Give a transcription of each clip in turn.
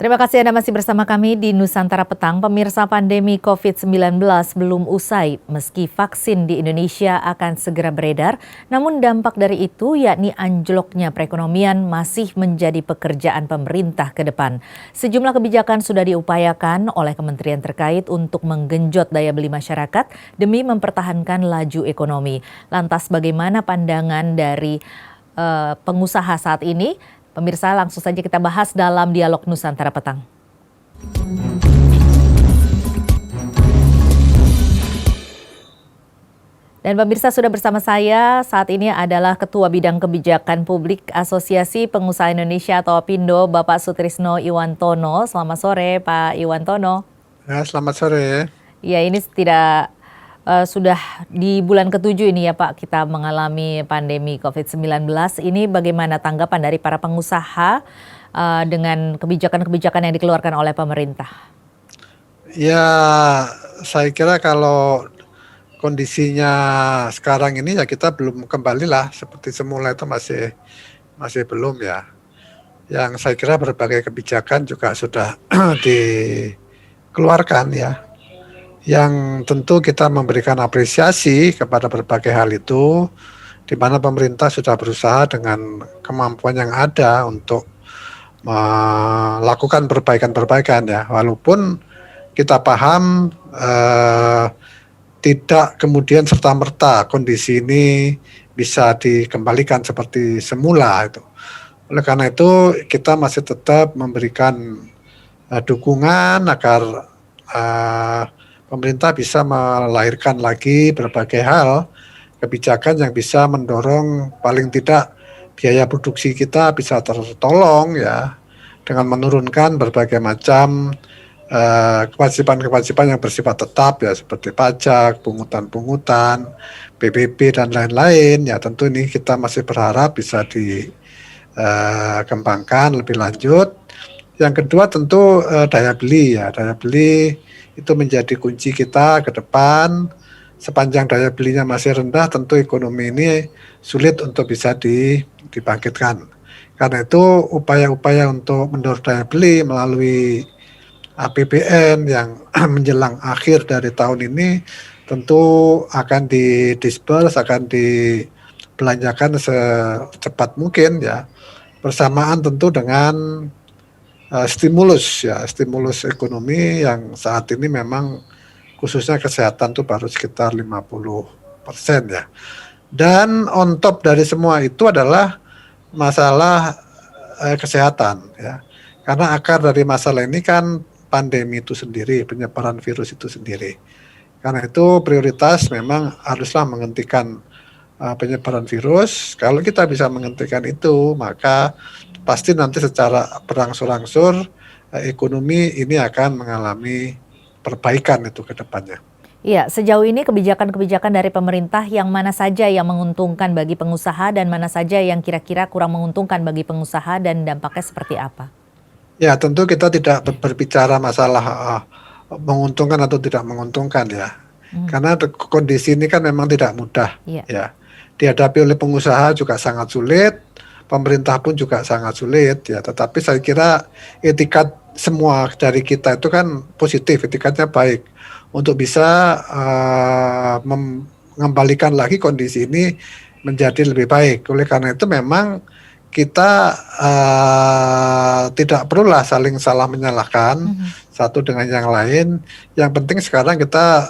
Terima kasih Anda masih bersama kami di Nusantara Petang. Pemirsa, pandemi COVID-19 belum usai meski vaksin di Indonesia akan segera beredar. Namun dampak dari itu yakni anjloknya perekonomian masih menjadi pekerjaan pemerintah ke depan. Sejumlah kebijakan sudah diupayakan oleh kementerian terkait untuk menggenjot daya beli masyarakat demi mempertahankan laju ekonomi. Lantas bagaimana pandangan dari pengusaha saat ini? Pemirsa, langsung saja kita bahas dalam Dialog Nusantara Petang. Dan pemirsa, sudah bersama saya saat ini adalah Ketua Bidang Kebijakan Publik Asosiasi Pengusaha Indonesia atau APindo, Bapak Sutrisno Iwantono. Selamat sore, Pak Iwantono. Ya, selamat sore. Ya, ini sudah di bulan ke-7 ini ya Pak, kita mengalami pandemi COVID-19. Ini bagaimana tanggapan dari para pengusaha dengan kebijakan-kebijakan yang dikeluarkan oleh pemerintah? Ya, saya kira kalau kondisinya sekarang ini ya kita belum kembalilah seperti semula, itu masih belum ya. Yang saya kira berbagai kebijakan juga sudah dikeluarkan ya. Yang tentu kita memberikan apresiasi kepada berbagai hal itu, di mana pemerintah sudah berusaha dengan kemampuan yang ada untuk melakukan perbaikan-perbaikan ya, walaupun kita paham tidak kemudian serta-merta kondisi ini bisa dikembalikan seperti semula itu. Oleh karena itu kita masih tetap memberikan dukungan agar pemerintah bisa melahirkan lagi berbagai hal, kebijakan yang bisa mendorong paling tidak biaya produksi kita bisa tertolong ya, dengan menurunkan berbagai macam kewajiban-kewajiban yang bersifat tetap ya, seperti pajak, pungutan-pungutan, PBB dan lain-lain ya. Tentu ini kita masih berharap bisa dikembangkan lebih lanjut. Yang kedua tentu daya beli ya, daya beli itu menjadi kunci kita ke depan. Sepanjang daya belinya masih rendah, tentu ekonomi ini sulit untuk bisa dibangkitkan. Karena itu upaya-upaya untuk mendorong daya beli melalui APBN yang menjelang akhir dari tahun ini tentu akan didisburse, akan dibelanjakan secepat mungkin ya, bersamaan tentu dengan stimulus stimulus ekonomi yang saat ini memang khususnya kesehatan tuh baru sekitar 50% ya. Dan on top dari semua itu adalah masalah kesehatan ya. Karena akar dari masalah ini kan pandemi itu sendiri, penyebaran virus itu sendiri. Karena itu prioritas memang haruslah menghentikan penyebaran virus. Kalau kita bisa menghentikan itu, maka pasti nanti secara berangsur-angsur ekonomi ini akan mengalami perbaikan itu ke depannya. Iya, sejauh ini kebijakan-kebijakan dari pemerintah yang mana saja yang menguntungkan bagi pengusaha dan mana saja yang kira-kira kurang menguntungkan bagi pengusaha dan dampaknya seperti apa? Ya, tentu kita tidak berbicara masalah menguntungkan atau tidak menguntungkan ya. Karena kondisi ini kan memang tidak mudah ya. Dihadapi oleh pengusaha juga sangat sulit, pemerintah pun juga sangat sulit ya. Tetapi saya kira etikat semua dari kita itu kan positif, etikatnya baik untuk bisa mengembalikan lagi kondisi ini menjadi lebih baik. Oleh karena itu memang kita tidak perlulah saling salah menyalahkan satu dengan yang lain. Yang penting sekarang kita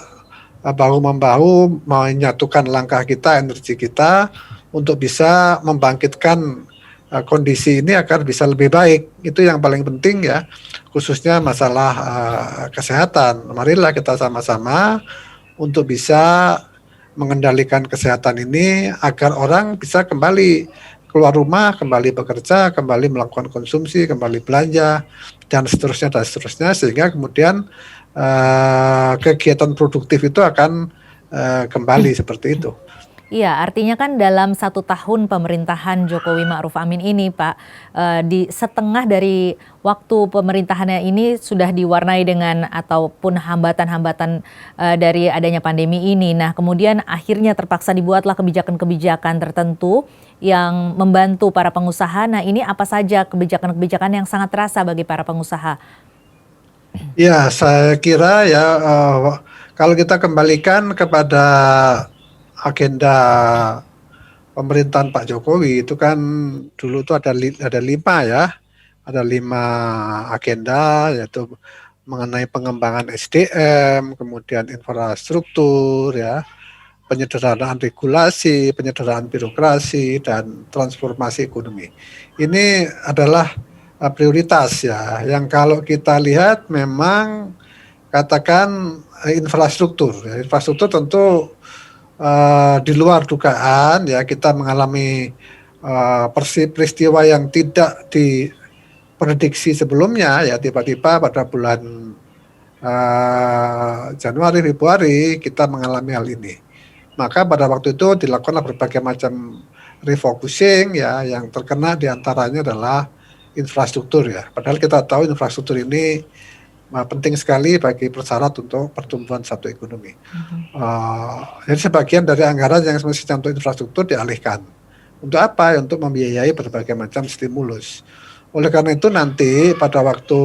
bahu-membahu menyatukan langkah kita, energi kita untuk bisa membangkitkan kondisi ini agar bisa lebih baik. Itu yang paling penting ya, khususnya masalah kesehatan. Marilah kita sama-sama untuk bisa mengendalikan kesehatan ini agar orang bisa kembali keluar rumah, kembali bekerja, kembali melakukan konsumsi, kembali belanja, dan seterusnya, sehingga kemudian kegiatan produktif itu akan kembali seperti itu. Iya, artinya kan dalam 1 tahun pemerintahan Jokowi Ma'ruf Amin ini, Pak, di setengah dari waktu pemerintahannya ini sudah diwarnai dengan ataupun hambatan-hambatan, dari adanya pandemi ini. Nah, kemudian akhirnya terpaksa dibuatlah kebijakan-kebijakan tertentu yang membantu para pengusaha. Nah, ini apa saja kebijakan-kebijakan yang sangat terasa bagi para pengusaha? Ya, saya kira ya, kalau kita kembalikan kepada agenda pemerintahan Pak Jokowi itu kan dulu tuh ada 5 ya, ada 5 agenda, yaitu mengenai pengembangan SDM, kemudian infrastruktur ya, penyederhanaan regulasi, penyederhanaan birokrasi, dan transformasi ekonomi. Ini adalah prioritas ya, yang kalau kita lihat memang katakan infrastruktur. Ya. Infrastruktur tentu di luar dugaan ya, kita mengalami peristiwa yang tidak diprediksi sebelumnya ya, tiba-tiba pada bulan Januari Februari kita mengalami hal ini. Maka pada waktu itu dilakukanlah berbagai macam refocusing ya, yang terkena diantaranya adalah infrastruktur ya. Padahal kita tahu infrastruktur ini penting sekali bagi persyarat untuk pertumbuhan satu ekonomi. Jadi sebagian dari anggaran yang semestinya untuk infrastruktur dialihkan. Untuk apa? Untuk membiayai berbagai macam stimulus. Oleh karena itu nanti pada waktu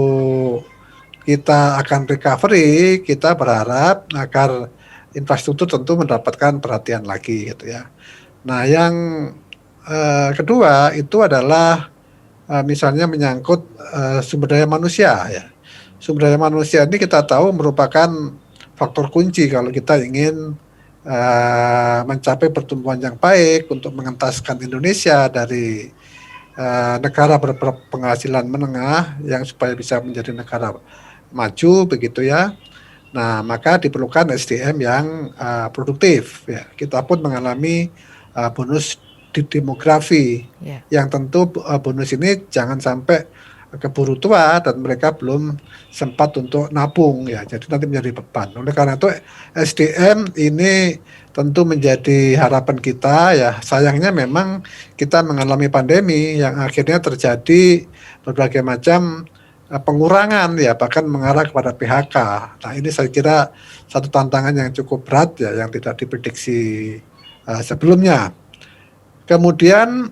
kita akan recovery, kita berharap agar infrastruktur tentu mendapatkan perhatian lagi gitu ya. Nah, yang kedua itu adalah misalnya menyangkut sumber daya manusia ya. Sumber daya manusia ini kita tahu merupakan faktor kunci kalau kita ingin mencapai pertumbuhan yang baik untuk mengentaskan Indonesia dari negara berpenghasilan menengah yang supaya bisa menjadi negara maju begitu ya. Nah, maka diperlukan SDM yang produktif ya. Kita pun mengalami bonus di demografi yang tentu bonus ini jangan sampai keburu tua dan mereka belum sempat untuk nabung ya, jadi nanti menjadi beban. Oleh karena itu SDM ini tentu menjadi harapan kita ya. Sayangnya memang kita mengalami pandemi yang akhirnya terjadi berbagai macam pengurangan ya, bahkan mengarah kepada PHK. Nah, ini saya kira satu tantangan yang cukup berat ya, yang tidak diprediksi sebelumnya. Kemudian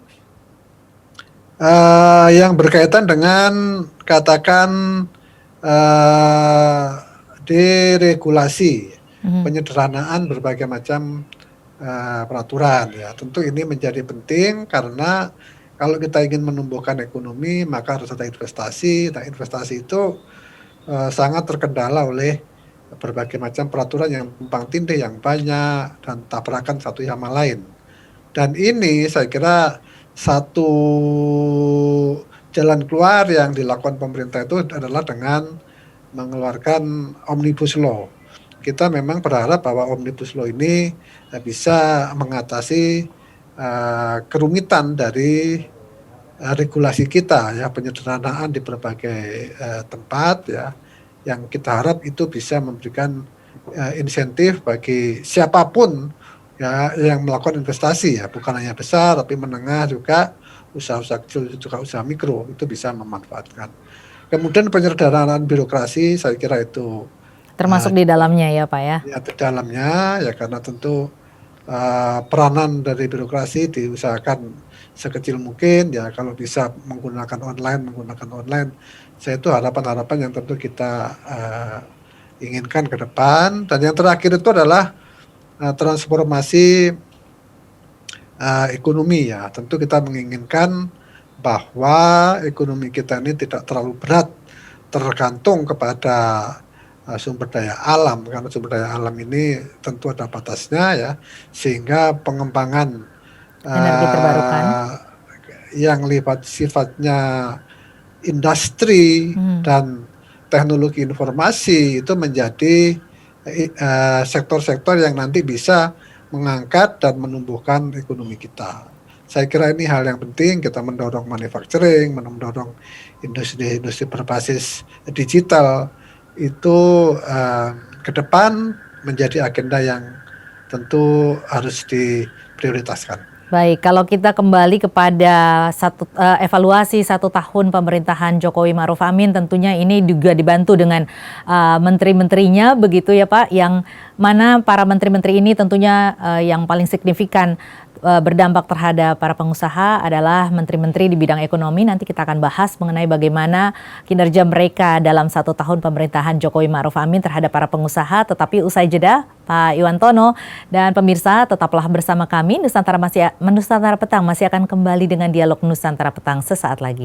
yang berkaitan dengan katakan deregulasi, penyederhanaan berbagai macam peraturan ya. Tentu ini menjadi penting karena kalau kita ingin menumbuhkan ekonomi maka harus ada investasi. Nah, investasi itu sangat terkendala oleh berbagai macam peraturan yang tumpang tindih yang banyak dan tabrakan satu sama lain. Dan ini saya kira satu jalan keluar yang dilakukan pemerintah itu adalah dengan mengeluarkan Omnibus Law. Kita memang berharap bahwa Omnibus Law ini bisa mengatasi kerumitan dari regulasi kita ya, penyederhanaan di berbagai tempat ya, yang kita harap itu bisa memberikan insentif bagi siapapun ya yang melakukan investasi ya, bukan hanya besar tapi menengah juga, usaha-usaha kecil juga usaha mikro itu bisa memanfaatkan. Kemudian penyederhanaan birokrasi saya kira itu termasuk di dalamnya ya, Pak ya. Ya, di dalamnya ya, karena tentu peranan dari birokrasi diusahakan sekecil mungkin ya, kalau bisa menggunakan online. Saya itu harapan-harapan yang tentu kita inginkan ke depan. Dan yang terakhir itu adalah transformasi ekonomi ya. Tentu kita menginginkan bahwa ekonomi kita ini tidak terlalu berat tergantung kepada sumber daya alam, karena sumber daya alam ini tentu ada batasnya ya, sehingga pengembangan Energi terbarukan. yang sifatnya industri dan teknologi informasi itu menjadi sektor-sektor yang nanti bisa mengangkat dan menumbuhkan ekonomi kita. Saya kira ini hal yang penting, kita mendorong manufacturing, mendorong industri-industri berbasis digital, itu ke depan menjadi agenda yang tentu harus prioritaskan. Baik, kalau kita kembali kepada evaluasi 1 tahun pemerintahan Jokowi Ma'ruf Amin, tentunya ini juga dibantu dengan menteri-menterinya, begitu ya Pak, yang mana para menteri-menteri ini tentunya yang paling signifikan berdampak terhadap para pengusaha adalah menteri-menteri di bidang ekonomi. Nanti kita akan bahas mengenai bagaimana kinerja mereka dalam 1 tahun pemerintahan Jokowi Ma'ruf Amin terhadap para pengusaha. Tetapi usai jeda, Pak Iwantono dan pemirsa tetaplah bersama kami. Nusantara Petang masih akan kembali dengan dialog Nusantara Petang sesaat lagi.